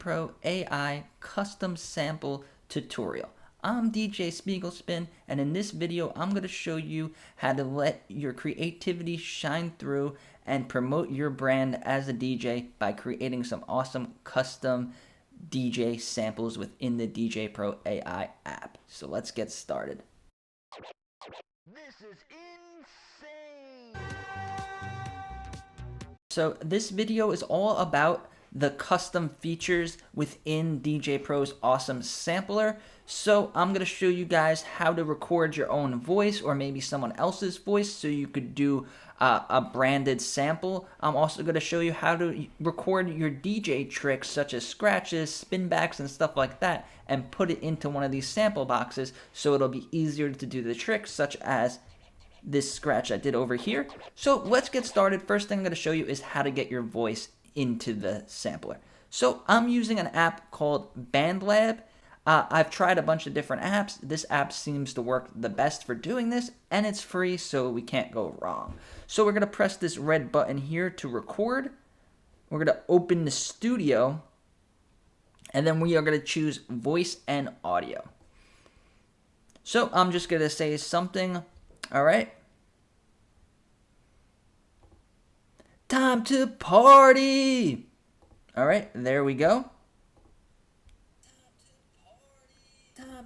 Pro AI custom sample tutorial. I'm DJ Spiegel Spin, and in this video I'm going to show you how to let your creativity shine through and promote your brand as a DJ by creating some awesome custom DJ samples within the Djay Pro AI app. So let's get started. This is insane! So this video is all about the custom features within Djay Pro's awesome sampler. So I'm going to show you guys how to record your own voice or maybe someone else's voice so you could do a branded sample. I'm also going to show you how to record your DJ tricks such as scratches, spin backs, and stuff like that and put it into one of these sample boxes so it'll be easier to do the tricks such as this scratch I did over here. So let's get started. First thing I'm going to show you is how to get your voice into the sampler. So I'm using an app called BandLab. I've tried a bunch of different apps. This app seems to work the best for doing this, and it's free, so we can't go wrong. So we're going to press this red button here to record. We're going to open the studio, and then we are going to choose voice and audio. So I'm just going to say something. All right. Time to party. All right, there we go.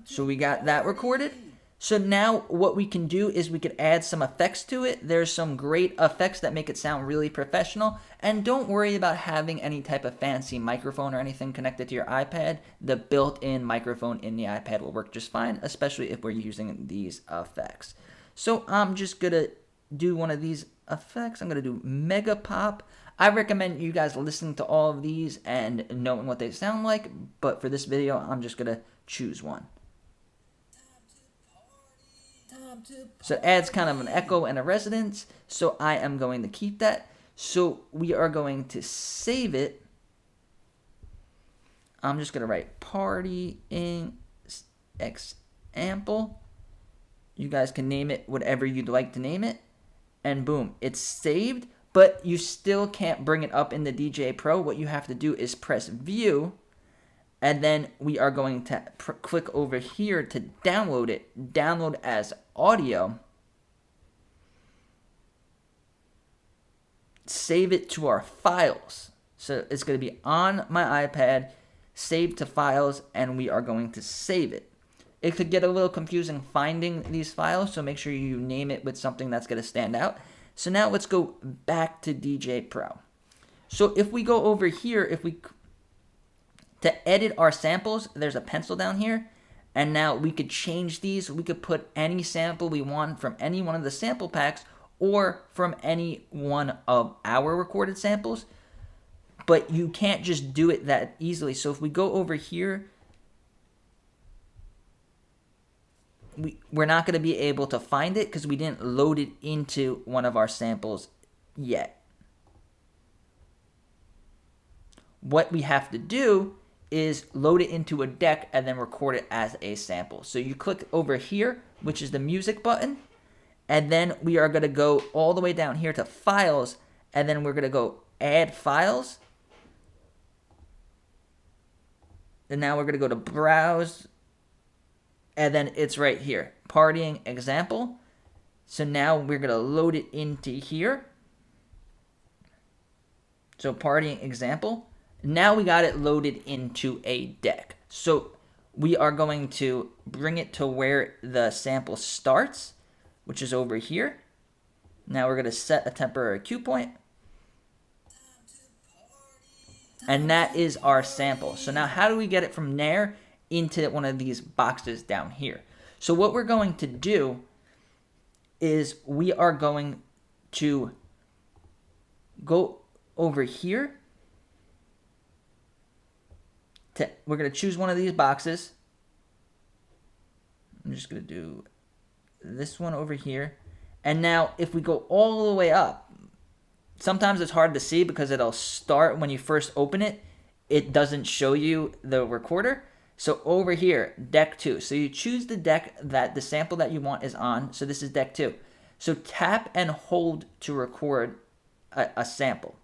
So we got that recorded. So now what we can do is we could add some effects to it. There's some great effects that make it sound really professional. And don't worry about having any type of fancy microphone or anything connected to your iPad. The built-in microphone in the iPad will work just fine, especially if we're using these effects. So I'm just going to do one of these effects. I'm going to do Mega Pop. I recommend you guys listening to all of these and knowing what they sound like. But for this video, I'm just going to choose one. So it adds kind of an echo and a resonance. So I am going to keep that. So we are going to save it. I'm just going to write partying example. You guys can name it whatever you'd like to name it. And boom, it's saved. But you still can't bring it up in the Djay Pro. What you have to do is press view. And then we are going to click over here to download it. Download as audio. Save it to our files. So it's going to be on my iPad, saved to files, and we are going to save it. It could get a little confusing finding these files, so make sure you name it with something that's going to stand out. So now let's go back to Djay Pro. So if we go over here, to edit our samples, there's a pencil down here. And now we could change these. We could put any sample we want from any one of the sample packs or from any one of our recorded samples. But you can't just do it that easily. So if we go over here, we're not going to be able to find it because we didn't load it into one of our samples yet. What we have to do is load it into a deck and then record it as a sample. So you click over here, which is the music button, and then we are going to go all the way down here to files, and then we're going to go add files. And now we're going to go to browse, and then it's right here, partying example. So now we're going to load it into here. So partying example. Now we got it loaded into a deck. So we are going to bring it to where the sample starts, which is over here. Now we're going to set a temporary cue point. And that is our sample. So now how do we get it from there into one of these boxes down here? So what we're going to do is we are going to go over here. We're going to choose one of these boxes. I'm just going to do this one over here. And now if we go all the way up, sometimes it's hard to see because it'll start when you first open it. It doesn't show you the recorder. So over here, deck 2. So you choose the deck that the sample that you want is on. So this is deck 2. So tap and hold to record a sample.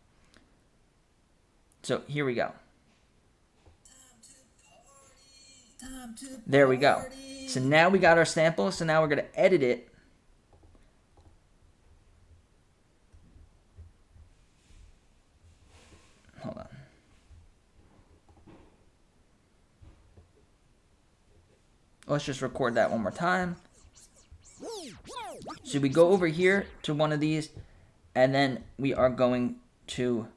So here we go. There we go. So now we got our sample. So now we're going to edit it. Hold on. Let's just record that one more time. So we go over here to one of these, and then we are going to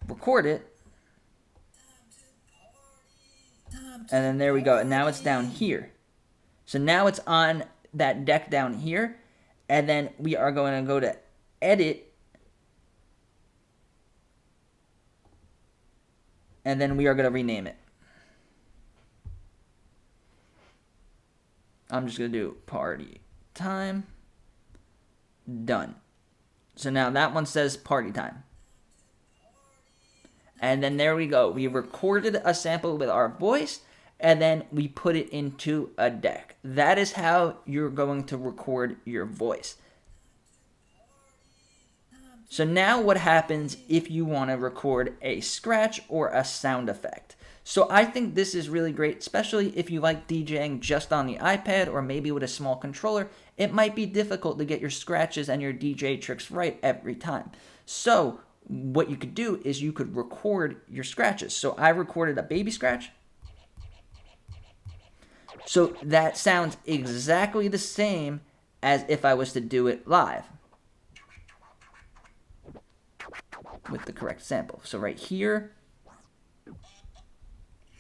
record it. And then there we go. And now it's down here. So now it's on that deck down here. And then we are going to go to edit. And then we are going to rename it. I'm just going to do party time. Done. So now that one says party time. And then there we go. We recorded a sample with our voice, and then we put it into a deck. That is how you're going to record your voice. So now what happens if you want to record a scratch or a sound effect? So I think this is really great, especially if you like DJing just on the iPad or maybe with a small controller. It might be difficult to get your scratches and your DJ tricks right every time. So what you could do is you could record your scratches. So I recorded a baby scratch. So that sounds exactly the same as if I was to do it live with the correct sample. So right here,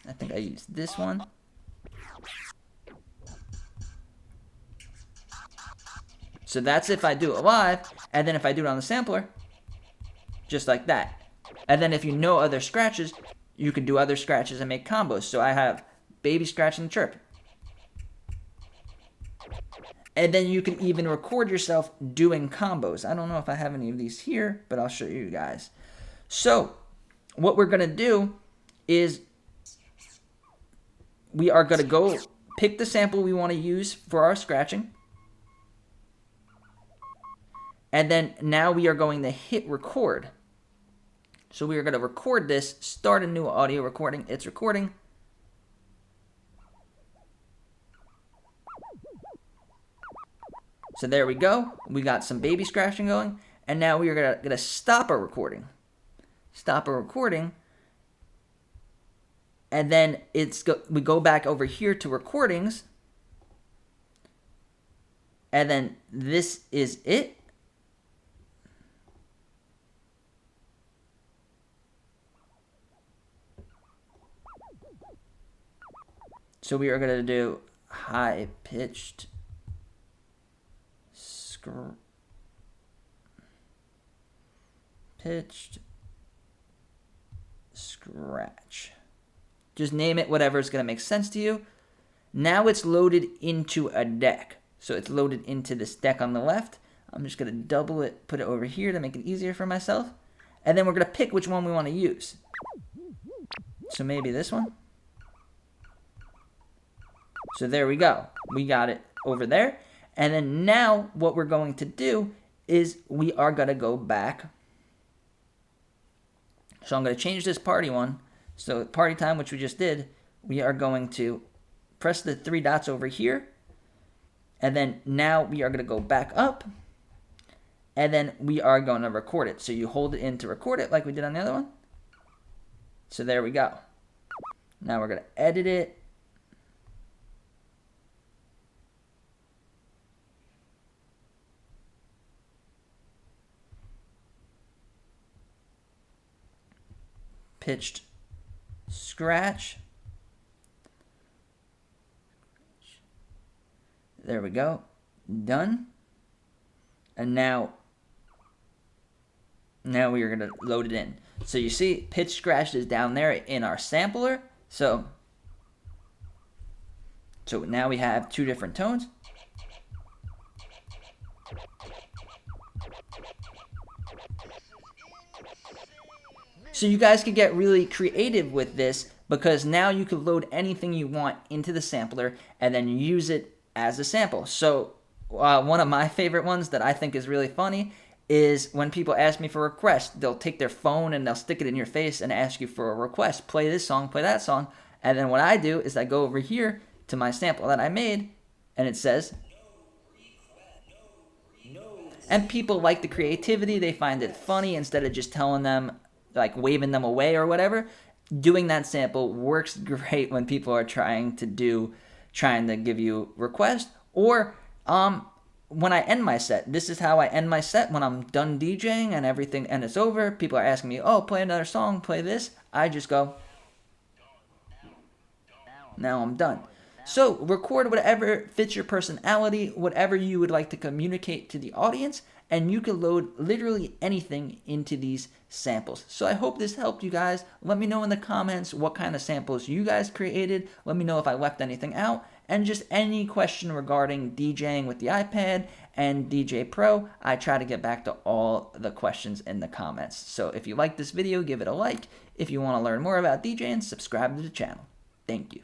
I think I used this one. So that's if I do it live, and then if I do it on the sampler, just like that. And then if you know other scratches, you can do other scratches and make combos. So I have baby scratch and chirp. And then you can even record yourself doing combos. I don't know if I have any of these here, but I'll show you guys. So what we're going to do is we are going to go pick the sample we want to use for our scratching. And then now we are going to hit record. So we are going to record this, start a new audio recording. It's recording. So there we go. We got some baby scratching going. And now we are going to stop our recording. Stop our recording. And then we go back over here to recordings. And then this is it. So we are going to do high-pitched scratch. Just name it whatever is going to make sense to you. Now it's loaded into a deck. So it's loaded into this deck on the left. I'm just going to double it, put it over here to make it easier for myself. And then we're going to pick which one we want to use. So maybe this one. So there we go. We got it over there. And then now what we're going to do is we are going to go back. So I'm going to change this party one. So party time, which we just did, we are going to press the three dots over here. And then now we are going to go back up. And then we are going to record it. So you hold it in to record it like we did on the other one. So there we go. Now we're going to edit it. Pitched scratch. There we go. Done. And now we are going to load it in. So you see pitch scratch is down there in our sampler. So now we have two different tones. So you guys can get really creative with this because now you can load anything you want into the sampler and then use it as a sample. So one of my favorite ones that I think is really funny is when people ask me for a request, they'll take their phone and they'll stick it in your face and ask you for a request. Play this song, play that song. And then what I do is I go over here to my sample that I made, and it says, and people like the creativity. They find it funny. Instead of just telling them, like waving them away or whatever, doing that sample works great when people are trying to give you requests. Or when I end my set, this is how I end my set when I'm done DJing and everything and it's over. People are asking me, oh, play another song, play this. I just go, now I'm done. So record whatever fits your personality, whatever you would like to communicate to the audience, and you can load literally anything into these samples. So I hope this helped you guys. Let me know in the comments what kind of samples you guys created. Let me know if I left anything out, and just any question regarding DJing with the iPad and DJ Pro. I try to get back to all the questions in the comments. So if you like this video, give it a like. If you want to learn more about DJing, subscribe to the channel. Thank you.